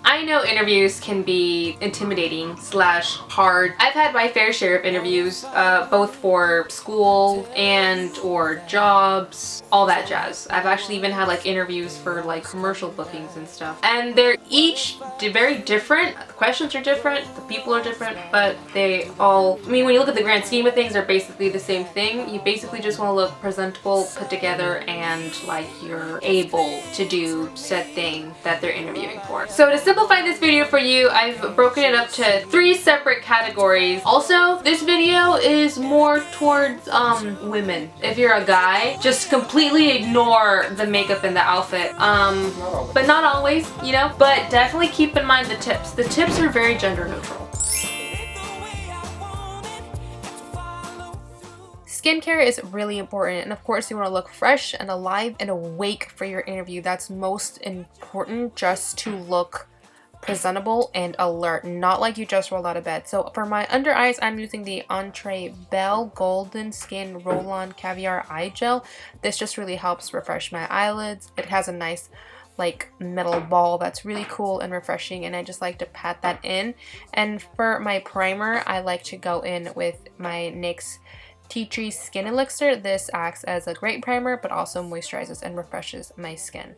I know interviews can be intimidating slash hard. I've had my fair share of interviews, both for school and or jobs, all that jazz. I've actually even had like interviews for like commercial bookings and stuff. And they're each very different. The questions are different, the people are different, but they all, I mean, when you look at the grand scheme of things, they're basically the same thing. You basically just want to look presentable, put together, and like you're able to do said thing that they're interviewing for. So to simplify this video for you, I've broken it up to 3 separate categories. Also, this video is more towards women. If you're a guy, just completely ignore the makeup and the outfit. But not always, you know, but definitely keep in mind the tips. The tips are very gender neutral. Skincare is really important, and of course you want to look fresh and alive and awake for your interview. That's most important, just to look presentable and alert, not like you just rolled out of bed. So for my under eyes, I'm using the Entre Belle Golden Skin Roll-On Caviar Eye Gel. This just really helps refresh my eyelids. It has a nice like metal ball that's really cool and refreshing, and I just like to pat that in. And for my primer, I like to go in with my NYX Tea Tree Skin Elixir. This acts as a great primer but also moisturizes and refreshes my skin.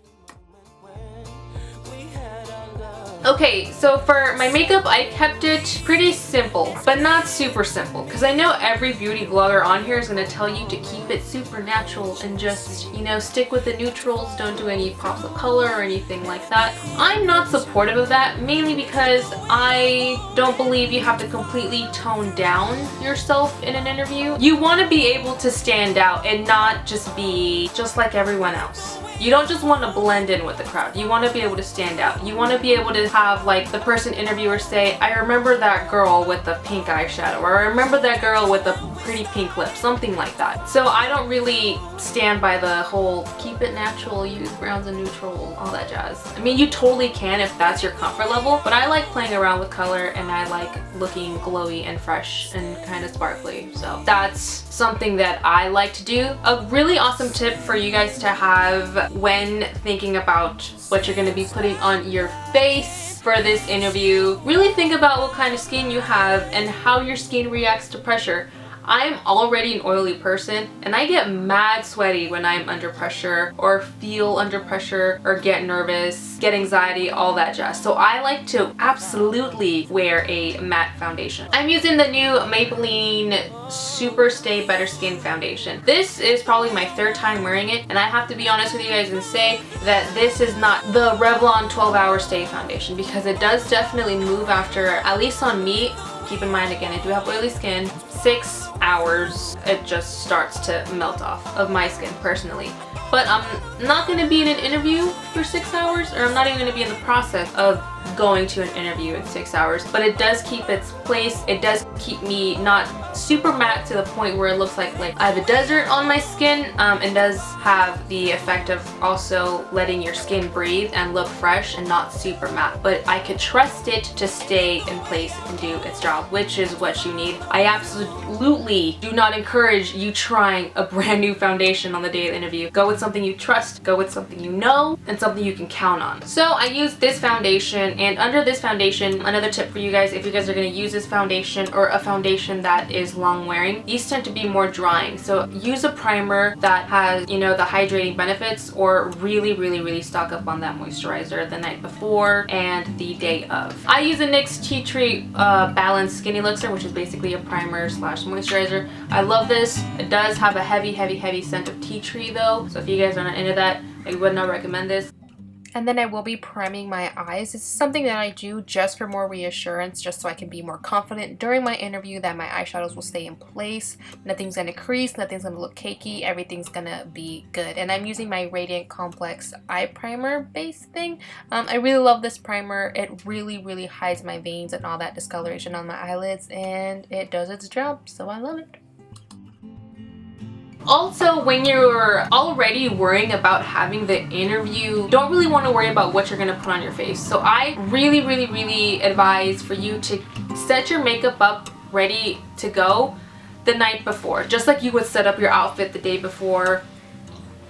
Okay, so for my makeup, I kept it pretty simple, but not super simple, because I know every beauty blogger on here is going to tell you to keep it super natural and just, you know, stick with the neutrals, don't do any pops of color or anything like that. I'm not supportive of that, mainly because I don't believe you have to completely tone down yourself in an interview. You want to be able to stand out and not just be just like everyone else. You don't just want to blend in with the crowd. You want to be able to stand out. You want to be able to have like the person interviewer say, I remember that girl with the pink eyeshadow, or I remember that girl with the pretty pink lips, something like that. So I don't really stand by the whole keep it natural, use browns and neutral, all that jazz. I mean, you totally can if that's your comfort level, but I like playing around with color and I like looking glowy and fresh and kind of sparkly. So that's something that I like to do. A really awesome tip for you guys to have when thinking about what you're going to be putting on your face for this interview. Really think about what kind of skin you have and how your skin reacts to pressure. I'm already an oily person and I get mad sweaty when I'm under pressure or feel under pressure or get nervous, get anxiety, all that jazz. So I like to absolutely wear a matte foundation. I'm using the new Maybelline Super Stay Better Skin Foundation. This is probably my 3rd time wearing it, and I have to be honest with you guys and say that this is not the Revlon 12-Hour Stay Foundation, because it does definitely move after, at least on me. Keep in mind, again, I do have oily skin. 6 hours, it just starts to melt off of my skin personally. But I'm not going to be in an interview for 6 hours, or I'm not even going to be in the process of going to an interview in 6 hours. But it does keep its place. It does keep me not super matte to the point where it looks like I have a desert on my skin. It does have the effect of also letting your skin breathe and look fresh and not super matte. But I could trust it to stay in place and do its job, which is what you need. I absolutely do not encourage you trying a brand new foundation on the day of the interview. Go with something you trust, go with something you know, and something you can count on. So I use this foundation, and under this foundation, another tip for you guys, if you guys are going to use this foundation or a foundation that is long wearing, these tend to be more drying. So use a primer that has, you know, the hydrating benefits, or really stock up on that moisturizer the night before and the day of. I use a NYX Tea Tree Balanced Skin Elixir, which is basically a primer slash moisturizer. I love this. It does have a heavy scent of tea tree though, so if you guys are not into that, I would not recommend this. And then I will be priming my eyes. This is something that I do just for more reassurance, just so I can be more confident during my interview that my eyeshadows will stay in place. Nothing's gonna crease, nothing's gonna look cakey, everything's gonna be good. And I'm using my Radiant Complex Eye Primer base thing. I really love this primer. It really hides my veins and all that discoloration on my eyelids, and it does its job, so I love it. Also, when you're already worrying about having the interview, don't really want to worry about what you're going to put on your face. So I really advise for you to set your makeup up ready to go the night before, just like you would set up your outfit the day before.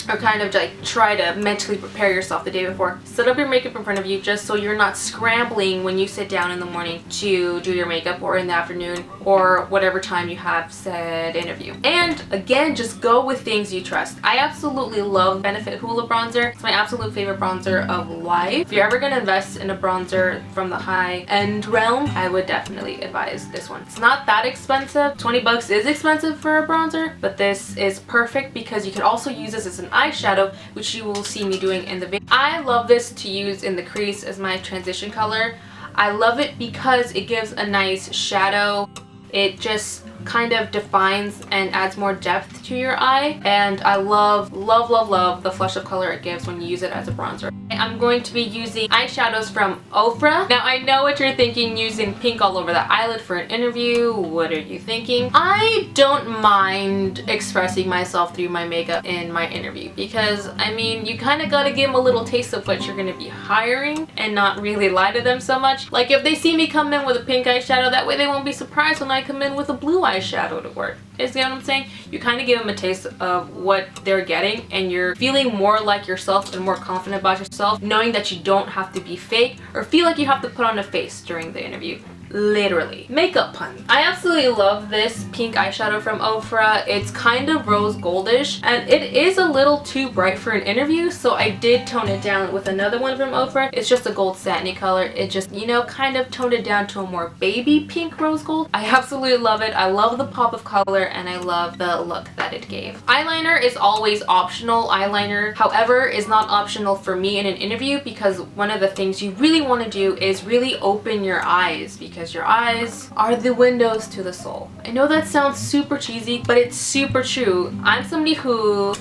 or kind of like try to mentally prepare yourself the day before. Set up your makeup in front of you just so you're not scrambling when you sit down in the morning to do your makeup, or in the afternoon, or whatever time you have said interview. And again, just go with things you trust. I absolutely love Benefit Hoola bronzer. It's my absolute favorite bronzer of life. If you're ever going to invest in a bronzer from the high-end realm, I would definitely advise this one. It's not that expensive. 20 bucks is expensive for a bronzer, but this is perfect because you can also use this as an eyeshadow, which you will see me doing in the video. I love this to use in the crease as my transition color. I love it because it gives a nice shadow. It just kind of defines and adds more depth to your eye, and I love the flush of color it gives when you use it as a bronzer. I'm going to be using eyeshadows from OFRA. Now I know what you're thinking, using pink all over the eyelid for an interview. What are you thinking? I don't mind expressing myself through my makeup in my interview because, I mean, you kind of got to give them a little taste of what you're going to be hiring and not really lie to them so much. Like if they see me come in with a pink eyeshadow, that way they won't be surprised when I come in with a blue eyeshadow to work. Is you know what I'm saying? You kind of give them a taste of what they're getting, and you're feeling more like yourself and more confident about yourself, knowing that you don't have to be fake or feel like you have to put on a face during the interview. Literally. Makeup pun. I absolutely love this pink eyeshadow from OFRA. It's kind of rose goldish and it is a little too bright for an interview, so I did tone it down with another one from OFRA. It's just a gold satiny color. It just, you know, kind of toned it down to a more baby pink rose gold. I absolutely love it. I love the pop of color and I love the look that it gave. Eyeliner is always optional. Eyeliner, however, is not optional for me in an interview because one of the things you really want to do is really open your eyes, because your eyes are the windows to the soul. I know that sounds super cheesy, but it's super true. I'm somebody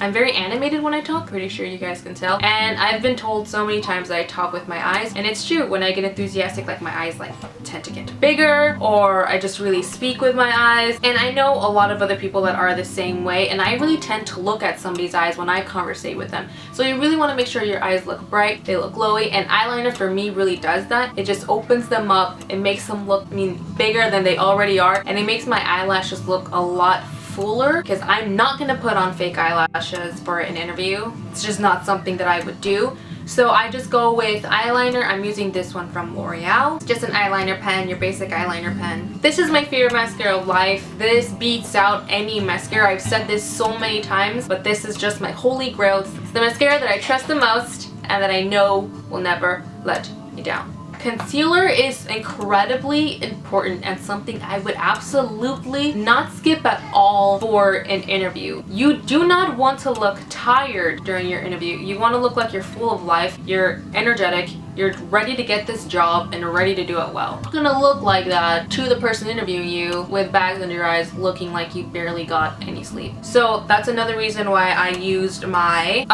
I'm very animated when I talk, pretty sure you guys can tell, and I've been told so many times that I talk with my eyes, and it's true. When I get enthusiastic, like my eyes like tend to get bigger, or I just really speak with my eyes, and I know a lot of other people that are the same way, and I really tend to look at somebody's eyes when I conversate with them. So you really want to make sure your eyes look bright, they look glowy, and eyeliner for me really does that. It just opens them up, it makes them look, bigger than they already are, and it makes my eyelashes look a lot fuller, because I'm not gonna put on fake eyelashes for an interview. It's just not something that I would do. So I just go with eyeliner. I'm using this one from L'Oreal. Just an eyeliner pen, your basic eyeliner pen. This is my favorite mascara of life. This beats out any mascara. I've said this so many times, but this is just my holy grail. It's the mascara that I trust the most and that I know will never let me down. Concealer is incredibly important and something I would absolutely not skip at all for an interview. You do not want to look tired during your interview. You want to look like you're full of life, you're energetic, you're ready to get this job and ready to do it well. You're gonna look like that to the person interviewing you with bags under your eyes, looking like you barely got any sleep. So that's another reason why I used my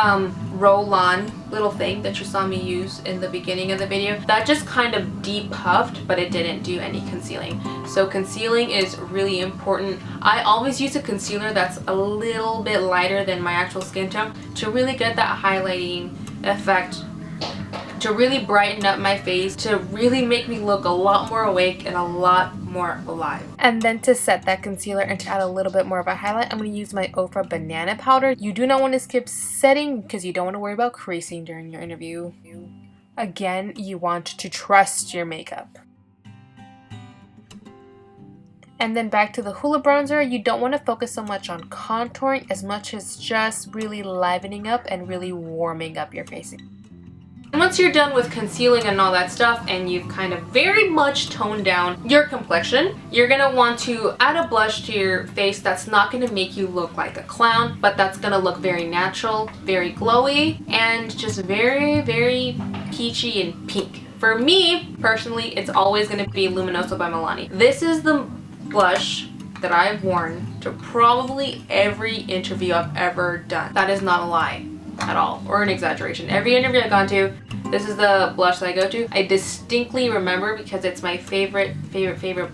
roll-on little thing that you saw me use in the beginning of the video. That just kind of depuffed, but it didn't do any concealing. So concealing is really important. I always use a concealer that's a little bit lighter than my actual skin tone to really get that highlighting effect, to really brighten up my face, to really make me look a lot more awake and a lot more alive. And then to set that concealer and to add a little bit more of a highlight, I'm going to use my OFRA banana powder. You do not want to skip setting because you don't want to worry about creasing during your interview. Again, you want to trust your makeup. And then back to the Hoola bronzer, you don't want to focus so much on contouring as much as just really livening up and really warming up your face. And once you're done with concealing and all that stuff and you've kind of very much toned down your complexion, you're going to want to add a blush to your face that's not going to make you look like a clown, but that's going to look very natural, very glowy, and just very, very peachy and pink. For me, personally, it's always going to be Luminoso by Milani. This is the blush that I've worn to probably every interview I've ever done. That is not a lie at all, or an exaggeration. Every interview I've gone to, this is the blush that I go to. I distinctly remember because it's my favorite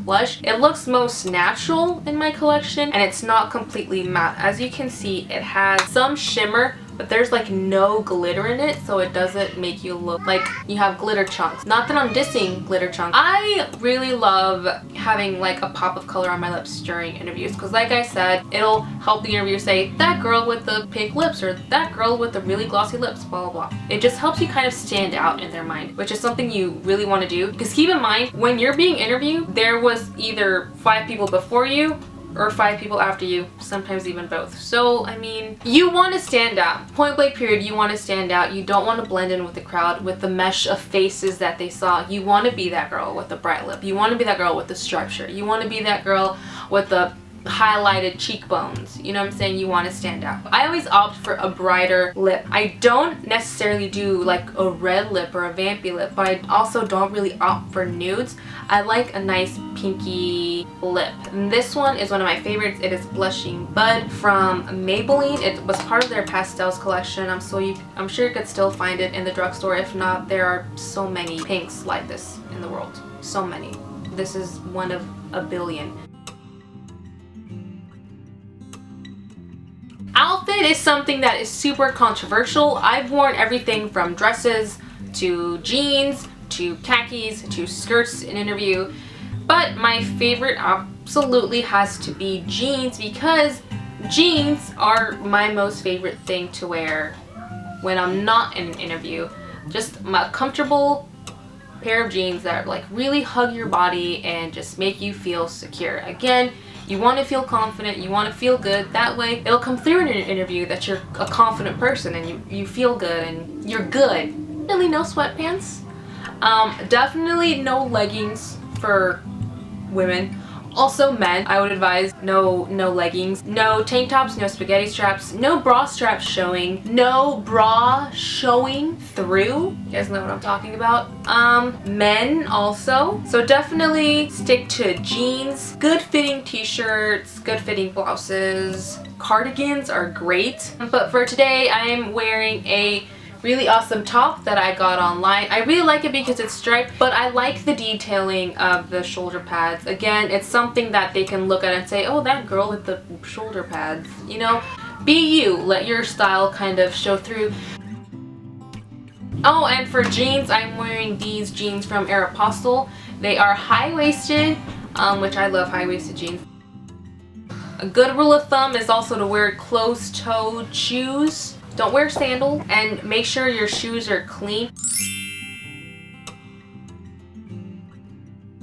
blush. It looks most natural in my collection and it's not completely matte. As you can see, it has some shimmer, but but there's like no glitter in it, so it doesn't make you look like you have glitter chunks. Not that I'm dissing glitter chunks. I really love having like a pop of color on my lips during interviews, because like I said, it'll help the interviewer say, that girl with the pink lips, or that girl with the really glossy lips, blah blah blah. It just helps you kind of stand out in their mind, which is something you really want to do, because keep in mind, when you're being interviewed, there was either 5 people before you or 5 people after you, sometimes even both. So I mean, you want to stand out. Point blank period, you want to stand out. You don't want to blend in with the crowd, with the mesh of faces that they saw. You want to be that girl with the bright lip. You want to be that girl with the striped shirt. You want to be that girl with the highlighted cheekbones. You know what I'm saying? You want to stand out. I always opt for a brighter lip. I don't necessarily do like a red lip or a vampy lip, but I also don't really opt for nudes. I like a nice pinky lip. And this one is one of my favorites. It is Blushing Bud from Maybelline. It was part of their pastels collection. I'm sure you could still find it in the drugstore. If not, there are so many pinks like this in the world. So many. This is one of a billion. Outfit is something that is super controversial. I've worn everything from dresses to jeans to khakis to skirts in interview, but my favorite absolutely has to be jeans, because jeans are my most favorite thing to wear when I'm not in an interview. Just a comfortable pair of jeans that like really hug your body and just make you feel secure. Again, you want to feel confident, you want to feel good. That way it'll come through in an interview that you're a confident person and you feel good and you're good. Really no sweatpants. Definitely no leggings for women. Also men, I would advise no leggings, no tank tops, no spaghetti straps, no bra straps showing, no bra showing through. You guys know what I'm talking about. Men also. So definitely stick to jeans, good fitting t-shirts, good fitting blouses. Cardigans are great. But for today, I'm wearing a really awesome top that I got online. I really like it because it's striped, but I like the detailing of the shoulder pads. Again, it's something that they can look at and say, oh, that girl with the shoulder pads. You know, be you. Let your style kind of show through. Oh, and for jeans, I'm wearing these jeans from Aeropostale. They are high-waisted, which I love high-waisted jeans. A good rule of thumb is also to wear closed-toed shoes. Don't wear sandals, and make sure your shoes are clean.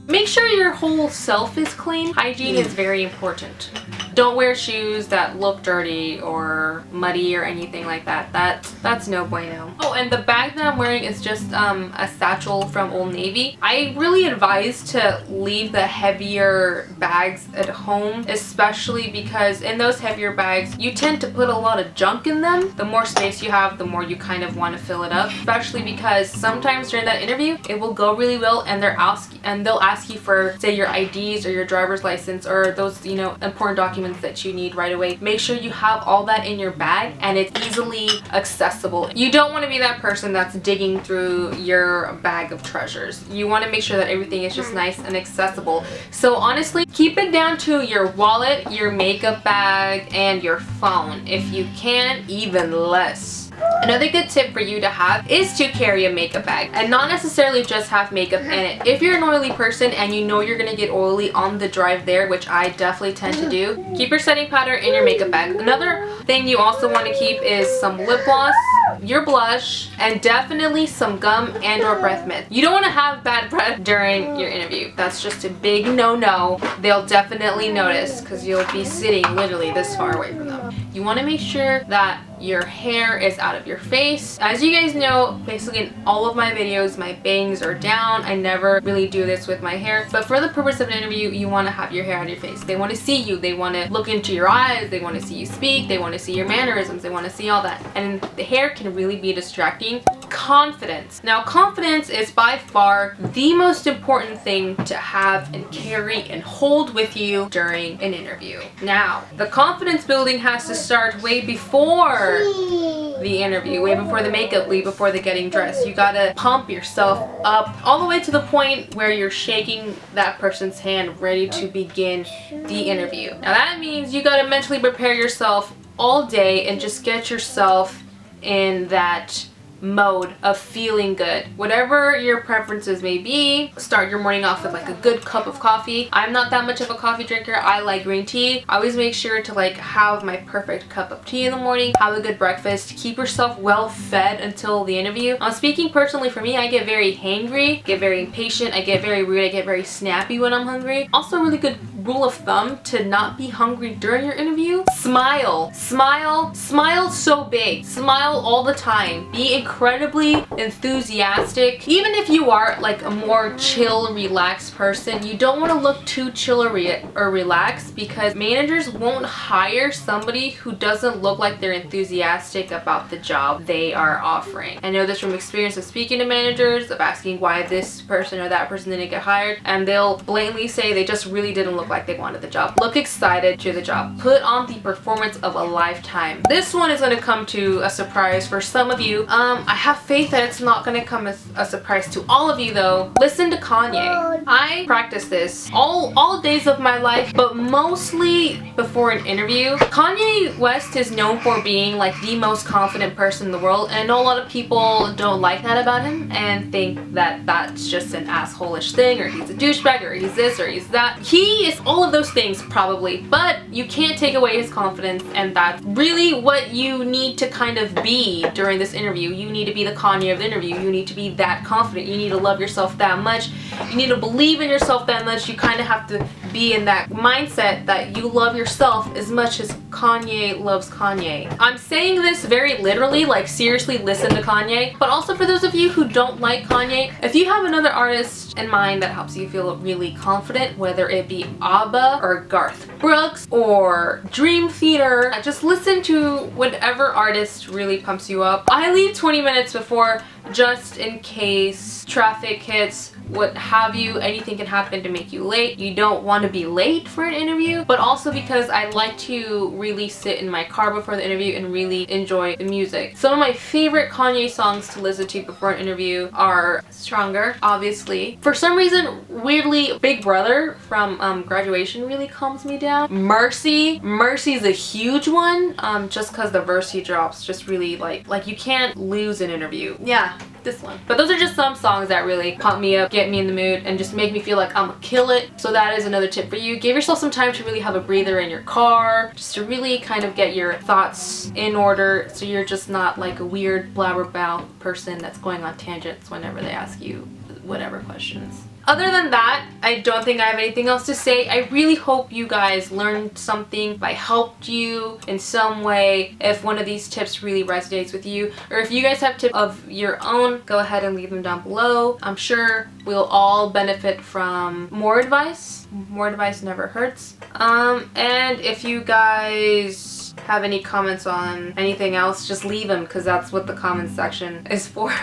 Make sure your whole self is clean. Hygiene is very important. Don't wear shoes that look dirty or muddy or anything like that. That's no bueno. Oh, and the bag that I'm wearing is just a satchel from Old Navy. I really advise to leave the heavier bags at home, especially because in those heavier bags, you tend to put a lot of junk in them. The more space you have, the more you kind of want to fill it up, especially because sometimes during that interview, it will go really well and they'll ask you for, say, your IDs or your driver's license or those, you know, important documents that you need right away. Make sure you have all that in your bag and it's easily accessible. You don't want to be that person that's digging through your bag of treasures. You want to make sure that everything is just nice and accessible. So honestly, keep it down to your wallet, your makeup bag, and your phone. If you can, even less. Another good tip for you to have is to carry a makeup bag and not necessarily just have makeup in it. If you're an oily person and you know you're going to get oily on the drive there, which I definitely tend to do, keep your setting powder in your makeup bag. Another thing you also want to keep is some lip gloss, your blush, and definitely some gum and or breath mint. You don't want to have bad breath during your interview. That's just a big no-no. They'll definitely notice because you'll be sitting literally this far away from them. You want to make sure that your hair is out of your face. As you guys know, basically in all of my videos, my bangs are down. I never really do this with my hair, but for the purpose of an interview, you want to have your hair out of your face. They want to see you. They want to look into your eyes. They want to see you speak. They want to see your mannerisms. They want to see all that. And the hair can really be distracting. Confidence. Now, confidence is by far the most important thing to have and carry and hold with you during an interview. Now, the confidence building has to start way before the interview, way before the makeup, way before the getting dressed. You gotta pump yourself up all the way to the point where you're shaking that person's hand ready to begin the interview. Now that means you gotta mentally prepare yourself all day and just get yourself in that mode of feeling good. Whatever your preferences may be, start your morning off with like a good cup of coffee. I'm not that much of a coffee drinker. I like green tea. I always make sure to like have my perfect cup of tea in the morning, have a good breakfast, keep yourself well fed until the interview. Speaking personally for me, I get very hangry, get very impatient, I get very rude, I get very snappy when I'm hungry. Also a really good rule of thumb to not be hungry during your interview: smile. Smile so big. Smile all the time. Be incredibly enthusiastic. Even if you are like a more chill, relaxed person, you don't want to look too chill or relaxed, because managers won't hire somebody who doesn't look like they're enthusiastic about the job they are offering. I know this from experience of speaking to managers, of asking why this person or that person didn't get hired, and they'll blatantly say they just really didn't look like they wanted the job. Look excited to the job. Put on the performance of a lifetime. This one is going to come to a surprise for some of you. I have faith that it's not going to come as a surprise to all of you though. Listen to Kanye. I practice this all days of my life, but mostly before an interview. Kanye West is known for being like the most confident person in the world, and I know a lot of people don't like that about him and think that that's just an asshole-ish thing, or he's a douchebag, or he's this or he's that. He is all of those things probably, but you can't take away his confidence, and that's really what you need to kind of be during this interview. You need to be the Kanye of the interview. You need to be that confident. You need to love yourself that much. You need to believe in yourself that much. You kind of have to be in that mindset that you love yourself as much as Kanye loves Kanye. I'm saying this very literally, like seriously listen to Kanye, but also for those of you who don't like Kanye, if you have another artist in mind that helps you feel really confident, whether it be ABBA or Garth Brooks or Dream Theater, just listen to whatever artist really pumps you up. I leave 20 minutes before just in case traffic hits, what have you. Anything can happen to make you late. You don't want to be late for an interview, but also because I like to really sit in my car before the interview and really enjoy the music. Some of my favorite Kanye songs to listen to before an interview are Stronger, obviously. For some reason, weirdly, Big Brother from Graduation really calms me down. Mercy is a huge one, just because the verse he drops just really like you can't lose an interview. Yeah, this one. But those are just some songs that really pump me up, get me in the mood, and just make me feel like I'm gonna kill it. So that is another tip for you. Give yourself some time to really have a breather in your car, just to really kind of get your thoughts in order, so you're just not like a weird blabbermouth person that's going on tangents whenever they ask you whatever questions. Other than that, I don't think I have anything else to say. I really hope you guys learned something, if I helped you in some way, if one of these tips really resonates with you, or if you guys have tips of your own, go ahead and leave them down below. I'm sure we'll all benefit from more advice. More advice never hurts. And if you guys have any comments on anything else, just leave them, because that's what the comments section is for.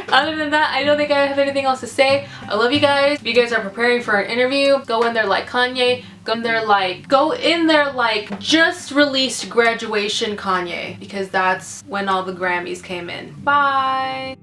Other than that, I don't think I have anything else to say. I love you guys. If you guys are preparing for an interview, go in there like Kanye. Go in there like just released Graduation Kanye, because that's when all the Grammys came in. Bye!